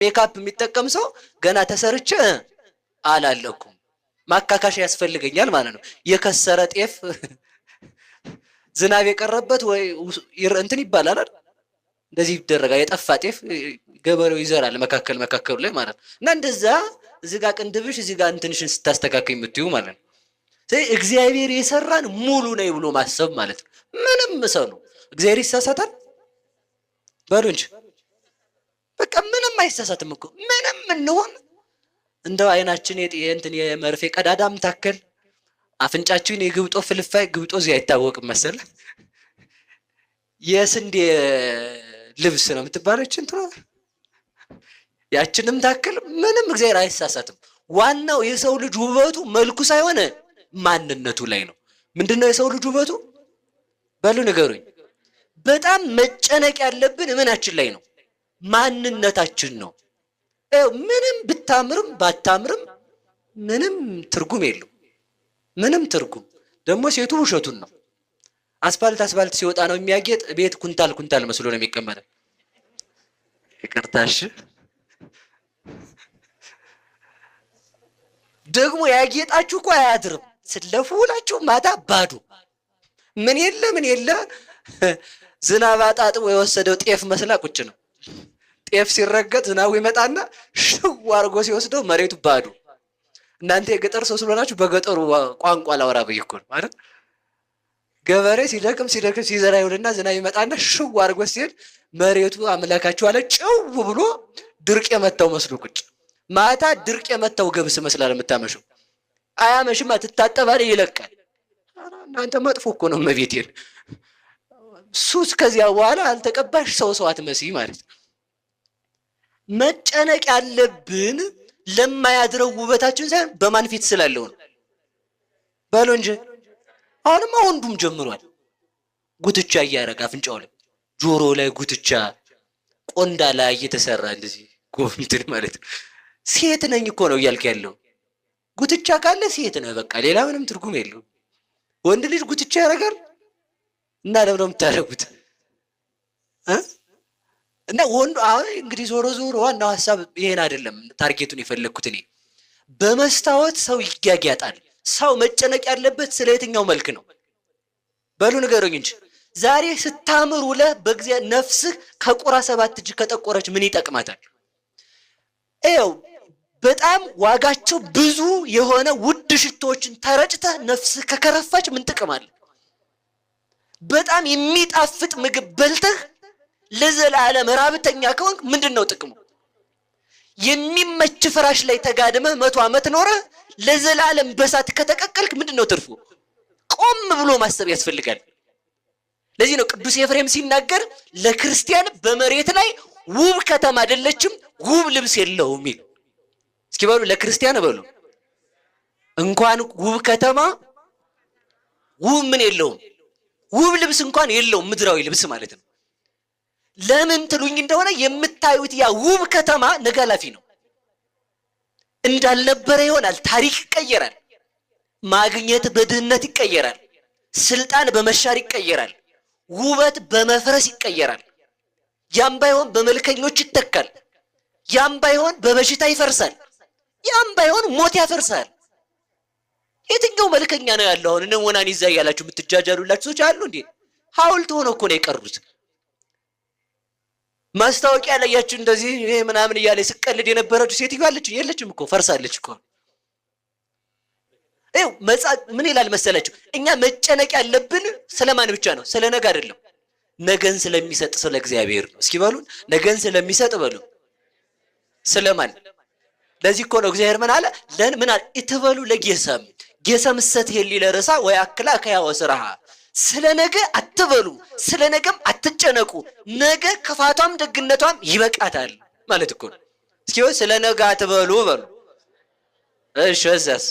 ሜካፕ የሚጠቀም ሰው ገና ተሰርቼ አላለኩም ማካካሻ ያስፈልገኛል ማለት ነው። የከሰረ ጤፍ ዝናብ የቀረበት ወይ እንትን ይባላል አይደል? እንደዚህ ይደረጋል። የጠፋ ጤፍ ገበሬው ይዘራል መካከሉ ላይ ማለት ነው። እና እንደዛ እዚህ ጋር ቅንድብሽ እዚህ ጋር እንትንሽን ስታስተካክል የምትዩ ማለት ነው። ስለዚህ እግዚአብሔር የሰራን ሙሉ ነው ብሎ ማሰብ ማለት ነው። ምንም ሰው እግዚአብሔር ይሳሳታል በሉ እንጂ በቃ ምንም አይሳሳትም እኮ ምንም እንሆን እንደው አይናችን የእንትን የመርፌ ቀዳዳም ታከል አፍንጫችን የግብጦ ፍልፋይ ግብጦ እዚህ አይታወቅም መሰለ የስንዴ ልብስ ነው የምትባለች እንትኗ ያችንም ታከል ምንም እግዚአብሔር አይሳሳትም። ዋናው የሰው ልጅ ውበቱ መልኩ ሳይሆን ማንነቱ ላይ ነው። ምንድነው የሰው ልጅ ውበቱ በሉ ንገሩኝ። በጣም መጨነቅ ያለብን ምናችን ላይ ነው? ማንነታችን ነው። ምንም ብታምርም ባታምርም ምንም ትርጉም የለው። ምንም ትርጉም ደግሞ ሴቱ ውሸቱን ነው። አስፋልት ሲወጣ ነው የሚያጌጥ። ቤት ኩንታል መስሎ ነው የሚቀመጠው። ይቅርታሽ ደግሞ ያጌጣችሁ እኮ አያድርም። ስለፉ ውላችሁ ማታ ባዶ ምን የለ ዝናብ አጣጥቦ የወሰደው ጤፍ መስላ ቁጭ ነው። ጤፍ ሲረገጥ ዝናቡ ይመጣና ሽው አድርጎ ሲወስደው መሬቱ ባዶ። እናንተ የገጠር ሰው ስለሆናችሁ በገጠሩ ቋንቋ ላወራ በይኮ ነው ማለት ገበሬ ሲደክም ሲዘራ ይውልና ዝናብ ይመጣና ሽው አድርጎ ሲሄድ መሬቱ አምላካችሁ አለ ጭው ብሎ ድርቅ የመታው መስሎ ቁጭ። ማታ ድርቅ የመታው ገብስ መስላል የምታመሸው። አያመሽማ ትታጠባለህ ይለቃል። እናንተ መጥፎ እኮ ነው መቤቴን ሱስ ከዚያ በኋላ አልተቀባሽ ሰው አትመስይ ማለት ነው። መጨነቅ ያለብን ለማያድረው ውበታችን ሳይሆን በማን ፊት ስላለው ነው በሉ እንጂ። አሁንማ ወንዱም ጀምሯል ጉትቻ እያደረገ አፍንጫው ላይ ጆሮ ላይ ጉትቻ ቆንዳ ላይ እየተሰራ እንደዚህ ጎምትል ማለት ነው። ሴት ነኝ እኮ ነው እያልክ ያለው። ጉትቻ ካለ ሴት ነህ በቃ ሌላ ምንም ትርጉም የለውም። ወንድ ልጅ ጉትቻ ያደርጋል እና ለምን ነው የምታደርጉት? እና ወንዱ አሁን እንግዲህ ዞሮ ዋናው ሐሳብ ይሄን አይደለም። ታርጌቱን የፈለኩት እኔ በመስታወት ሰው ይጋጋጣል። ሰው መጨነቅ ያለበት ስለ የትኛው መልክ ነው በሉ ንገሩኝ እንጂ። ዛሬ ስታምር ውለህ በእግዚአብሔር ነፍስህ ከቁራ 7 እጅ ከጠቆረች ምን ይጠቅማታል? ይኸው በጣም ዋጋቸው ብዙ የሆነ ውድ ሽቶዎችን ተረጭተህ ነፍስህ ከከረፋች ምን ጥቅም አለ? በጣም የሚጣፍጥ ምግብ በልተህ ለዘላለም ራብተኛ ከሆንክ ምንድነው ጥቅሙ? የሚመች ፍራሽ ላይ ተጋድመህ 100 ዓመት ኖረህ ለዘላለም በሳት ከተቀቀልክ ምንድነው ትርፉ? ቆም ብሎ ማሰብ ያስፈልጋል። ለዚህ ነው ቅዱስ ኤፍሬም ሲናገር ለክርስቲያን በመሬት ላይ ውብ ከተማ አይደለችም ውብ ልብስ የለውም ይል። እስኪ በሉ ለክርስቲያን በሉ እንኳን ውብ ከተማ ውብ ምን የለውም ውብ ልብስ እንኳን የለውም ምድራዊ ልብስ ማለት ነው። ለምን ትሉኝ እንደሆነ የምታዩት ያ ውብ ከተማ ነገ ኃላፊ ነው። እንዳልነበረ ይሆናል። ታሪክ ይቀየራል። ማግኘት በድህነት ይቀየራል። ስልጣን በመሻር ይቀየራል። ውበት በመፍረስ ይቀየራል። ያም ባይሆን በመልከኞች ይተካል። ያም ባይሆን በበሽታ ይፈርሳል። ያም ባይሆን ሞት ያፈርሳል። የትኛው መልከኛ ነው ያለው? አሁን እነ ወናን ይዛ ያላችሁ የምትጃጃሉላችሁ ሰዎች አሉ እንዴ? ሐውልት ሆኖ እኮ ነው የቀሩት። ማስታወቂያ ላይ ያችሁ እንደዚህ ይሄ ምናምን እያለ ስቀልድ የነበረችው ሴትዮ አለች የለችም እኮ ፈርሳለች እኮ። ምን ይላል መሰላችሁ? እኛ መጨነቅ ያለብን ስለማን ብቻ ነው? ስለ ነገ አይደለም። ነገን ስለሚሰጥ ስለ እግዚአብሔር ነው። እስኪ በሉን ነገን ስለሚሰጥ በሉ ስለማን? ለዚህ እኮ ነው እግዚአብሔር ምን አለ? ምን አለ? ኢትበሉ ለጌሰም ጌሰም ሰት የሊለ ረሳ ወይ አክላ ከያው ስራሃ። ስለ ነገ አትበሉ፣ ስለ ነገም አትጨነቁ፣ ነገ ክፋቷም ደግነቷም ይበቃታል ማለት እኮ ነው። እስኪ ስለ ነገ አትበሉ በሉ። እሺ እዛስ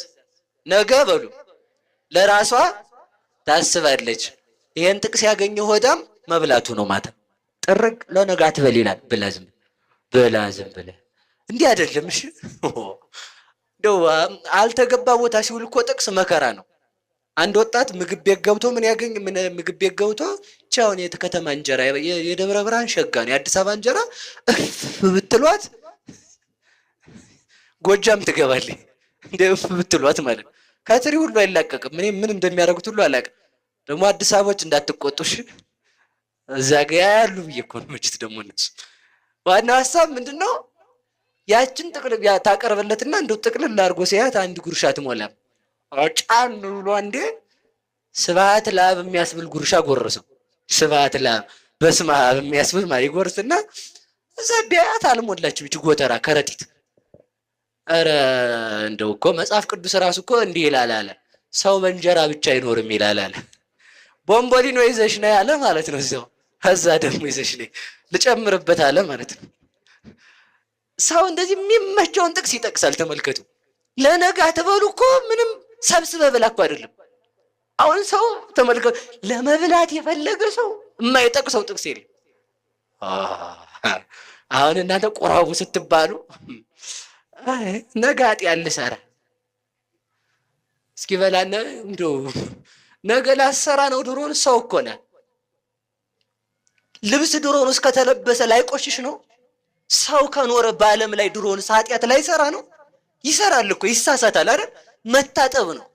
ነገ በሉ ለራሷ ታስባለች። ይሄን ጥቅስ ያገኘው ሆዳም መብላቱ ነው ማታ ጥርቅ ለነገ አትበል ይላል። ብላ ዝም ብለህ እንዲህ አይደለም። እሺ እንደው አልተገባ ቦታ ሲውል እኮ ጥቅስ መከራ ነው። አንድ ወጣት ምግብ ቤት ገብቶ ምግብ ቤት ገብቶ ቻውን የከተማ እንጀራ የደብረ ብርሃን ሸጋ ነው የአዲስ አበባ እንጀራ ብትሏት ጎጃም ትገባለች እንደ ብትሏት ማለት ነው። ከትሪ ሁሉ አይላቀቅም። እኔ ምን እንደሚያደርጉት ሁሉ አላውቅም። ደግሞ አዲስ አበባዎች እንዳትቆጡሽ እዛ ጋ ያሉ ብዬ እኮ ነው መችት ደግሞ እነሱ ዋናው ሀሳብ ምንድነው? ያችን ጥቅልል ታቀርበለትና እንደው ጥቅልል አድርጎ ሲያት አንድ ጉርሻ ትሞላም ጫን ብሎ አንዴ ስብሐት ለአብ የሚያስብል ጉርሻ ጎረሰው። ስብሐት ለአብ በስመ አብ የሚያስብል ማለት ይጎርስና እዛ ቢያት አልሞላችም እቺ ጎተራ ከረጢት። ኧረ እንደው እኮ መጽሐፍ ቅዱስ ራሱ እኮ እንዲህ ይላል አለ ሰው በእንጀራ ብቻ አይኖርም ይላል አለ። ቦምቦሊኖ ይዘሽ ነይ አለ ማለት ነው። እዛው ከዛ ደግሞ ይዘሽ ነይ ልጨምርበት አለ ማለት ነው። ሰው እንደዚህ የሚመቸውን ጥቅስ ይጠቅሳል። ተመልከቱ። ለነገ አትበሉ እኮ ምንም ሰብስበ ብላ እኮ አይደለም። አሁን ሰው ተመልከቱ፣ ለመብላት የፈለገ ሰው የማይጠቅሰው ጥቅስ የለም። አሁን እናንተ ቆራቡ ስትባሉ ነገ ኃጢአት ልሰራ እስኪ በላና እንደው ነገ ላሰራ ነው። ድሮን ሰው እኮ ነው። ልብስ ድሮን እስከተለበሰ ላይቆሽሽ ነው። ሰው ከኖረ በዓለም ላይ ድሮን ኃጢአት ላይሰራ ነው። ይሰራል እኮ ይሳሳታል አይደል? መታጠብ ነው።